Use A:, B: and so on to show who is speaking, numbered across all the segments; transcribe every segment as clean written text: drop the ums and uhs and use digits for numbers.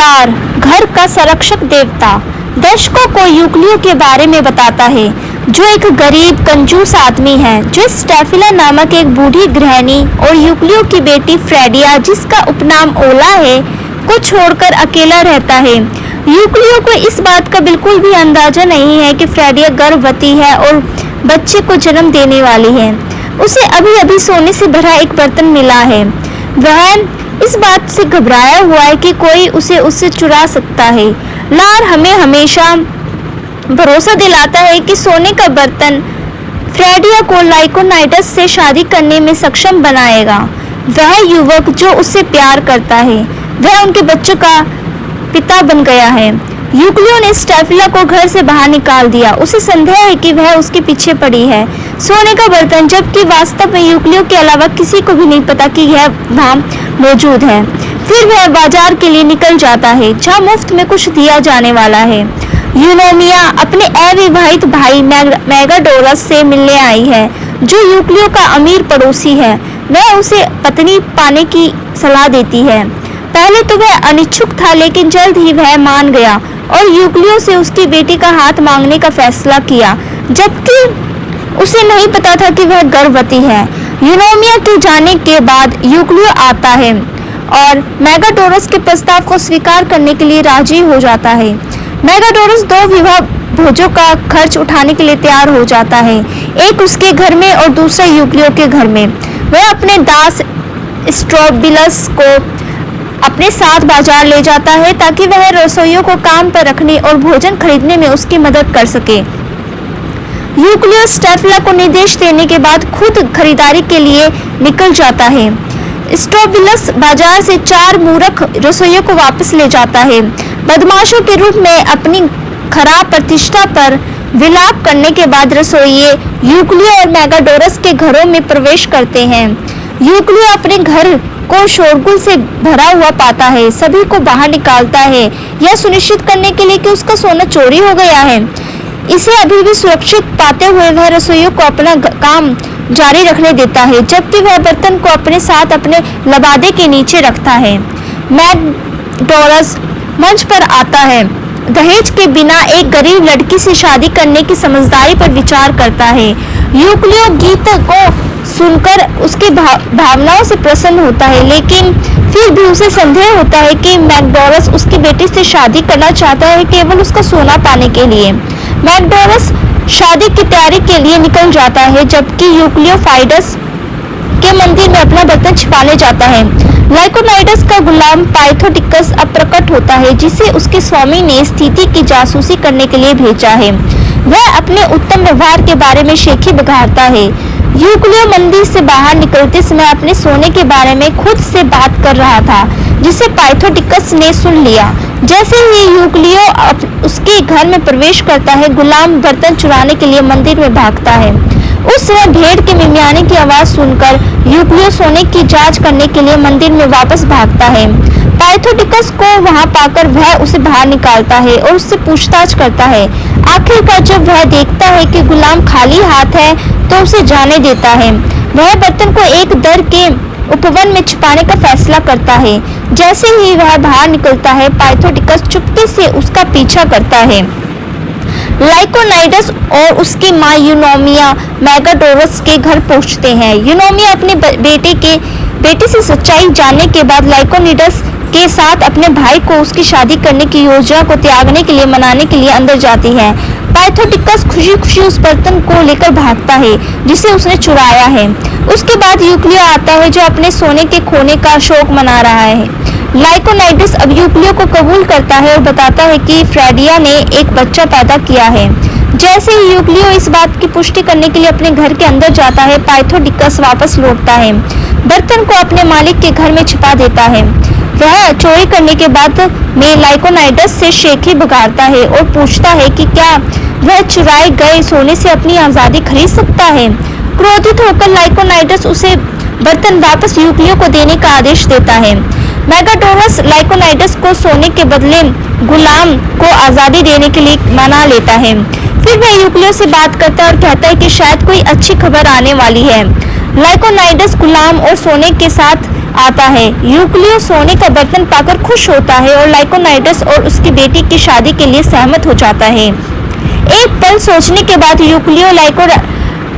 A: लार, घर का संरक्षक देवता, दर्शकों को यूक्लियो के बारे में बताता है, जो एक गरीब कंजूस आदमी है जो स्टेफिला नामक एक बूढ़ी गृहिणी और यूक्लियो की बेटी फ्रेडिया, जिसका उपनाम ओला है, को छोड़कर अकेला रहता है। यूक्लियो को इस बात का बिल्कुल भी अंदाजा नहीं है कि फ्रेडिया गर्भवती है और बच्चे को जन्म देने वाली है। उसे अभी अभी सोने से भरा एक बर्तन मिला है। वह इस बात से घबराया हुआ है कि कोई उसे उससे चुरा सकता है। लार हमें हमेशा भरोसा दिलाता है कि सोने का बर्तन फ्रेडिया को लाइकोनाइडस से शादी करने में सक्षम बनाएगा। वह युवक जो उससे प्यार करता है, वह उनके बच्चों का पिता बन गया है। यूक्लियो ने स्टेफिला को घर से बाहर निकाल दिया। उसे संदेह है कि वह उसके पीछे पड़ी है। सोने का बर्तन, जबकि वास्तव में यूक्लियो के अलावा किसी को भी नहीं पता कि यह वहाँ मौजूद है। फिर वह बाजार के लिए निकल जाता है, जहाँ मुफ्त में कुछ दिया जाने वाला है। यूनोमिया अपने अविवाहित भाई मेगाडोरस से मिलने आई है, जो यूक्लियो का अमीर पड़ोसी है। वह उसे पत्नी पाने की सलाह देती है। पहले तो वह अनिच्छुक था, लेकिन जल्द ही वह मान गया और यूक्लियो से उसकी बेटी का हाथ मांगने का फैसला किया, जबकि उसे नहीं पता था कि वह गर्भवती है। यूनोमिया के जाने के बाद यूक्लियो आता है और मेगाडोरस के प्रस्ताव को स्वीकार करने के लिए राजी हो जाता है। मेगाडोरस 2 विवाह भोजों का खर्च उठाने के लिए तैयार हो जाता है, एक उसके घर में और दूसरा यूक्लियो के घर में। वह अपने दास स्ट्रोबिलस को अपने साथ बाजार ले जाता है ताकि वह रसोइयों को काम पर रखने और भोजन खरीदने में उसकी मदद कर सके। यूक्लियो स्टेफिला को निर्देश देने के बाद खुद खरीदारी के लिए निकल जाता है। स्ट्रोबिलस बाजार से 4 मूर्ख रसोइयों को वापस ले जाता है। बदमाशों के रूप में अपनी खराब प्रतिष्ठा पर विलाप करने के बाद रसोइये यूक्लियो और मेगाडोरस के घरों में प्रवेश करते हैं। यूक्लियो अपने घर को शोरगुल से भरा हुआ पाता है, सभी को बाहर निकालता है, यह सुनिश्चित करने के लिए कि उसका सोना चोरी हो गया है। इसे अभी भी सुरक्षित पाते हुए वह रसोइयों को अपना काम जारी रखने देता है, जबकि वह बर्तन को अपने साथ अपने लबादे के नीचे रखता है। मेगाडोरस मंच पर आता है, दहेज के बिना एक गरीब लड़की से शादी करने की समझदारी पर विचार करता है। यूक्लियो गीत को सुनकर उसकी भावनाओं से प्रसन्न होता है, लेकिन फिर भी उसे संदेह होता है कि मेगाडोरस उसकी बेटी से शादी करना चाहता है केवल उसका सोना पाने के लिए। मेगाडोरस शादी की तैयारी के लिए निकल जाता है, जबकि यूक्लियो फाइडस के मंदिर में अपना बर्तन छिपाने जाता है। लाइकोनाइडस का गुलाम पाइथोटिकस अब प्रकट होता है, जिसे उसके स्वामी ने स्थिति की जासूसी करने के लिए भेजा है। वह अपने उत्तम व्यवहार के बारे में शेखी बघारता है। यूक्लियो मंदिर से बाहर निकलते समय अपने सोने के बारे में खुद से बात कर रहा था, जिसे पाइथोटिकस ने सुन लिया। जैसे ही यूक्लियो उसके घर में प्रवेश करता है, गुलाम बर्तन चुराने के लिए मंदिर में भागता है। उस समय भेड़ के मिमियाने की आवाज सुनकर यूक्लियो सोने की जांच करने के लिए मंदिर में वापस भागता है। पाइथोटिकस को वहां पाकर वह उसे बाहर निकालता है और उससे पूछताछ करता है। आखिरकार जब वह देखता है कि गुलाम खाली हाथ है, तो उसे जाने देता है। वह बर्तन को एक दर के उपवन में छिपाने का फैसला करता है। जैसे ही वह बाहर निकलता है, पाइथोटिकस चुपके से उसका पीछा करता है। लाइकोनाइडस और उसकी मां यूनोमिया मेगाडोरस के घर पहुंचते हैं। यूनोमिया अपने बेटे से सच्चाई जानने के बाद लाइकोनाइडस के साथ अपने भाई को उसकी शादी करने की योजना को त्यागने के लिए मनाने के लिए अंदर जाती है। पाइथोटिकस खुशी खुशी उस बर्तन को लेकर भागता है जिसे उसने चुराया है। उसके बाद यूक्लियो आता है, जो अपने सोने के खोने का शोक मना रहा है। लाइकोनाइडस अब यूक्लियो को कबूल करता है और बताता है कि फ्रेडिया ने एक बच्चा पैदा किया है। जैसे ही यूक्लियो इस बात की पुष्टि करने के लिए अपने घर के अंदर जाता है, पाइथोटिकस वापस लौटता है, बर्तन को अपने मालिक के घर में छिपा देता है। वह चोरी करने के बाद में लाइकोनाइडस से शेखी बघारता है और पूछता है कि क्या वह चुराए गए सोने से अपनी आज़ादी खरीद सकता है। क्रोधित होकर लाइकोनाइडस उसे बर्तन वापस यूक्लियो को देने का आदेश देता है। मेगाडोरस लाइकोनाइडस को सोने के बदले गुलाम को आज़ादी देने के लिए मना लेता है। फिर वह यूक्लियो से बात करता है और कहता है कि शायद कोई अच्छी खबर आने वाली है। लाइकोनाइडस गुलाम और सोने के साथ आता है। यूक्लियो सोने का बर्तन पाकर खुश होता है और लाइकोनाइडस और उसकी बेटी की शादी के लिए सहमत हो जाता है। एक पल सोचने के बाद यूक्लियो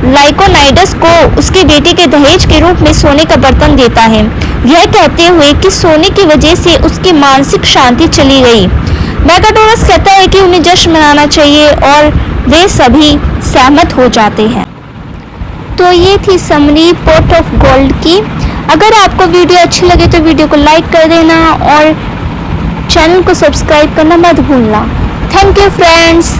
A: लाइकोनाइडस को उसकी बेटी के दहेज के रूप में सोने का बर्तन देता है, यह कहते हुए कि सोने की वजह से उसकी मानसिक शांति चली गई। मैकाडोनस कहता है कि उन्हें जश्न मनाना चाहिए और वे सभी सहमत हो जाते हैं। तो ये थी समरी पॉट ऑफ गोल्ड की। अगर आपको वीडियो अच्छी लगे तो वीडियो को लाइक कर देना और चैनल को सब्सक्राइब करना मत भूलना। Thank you friends.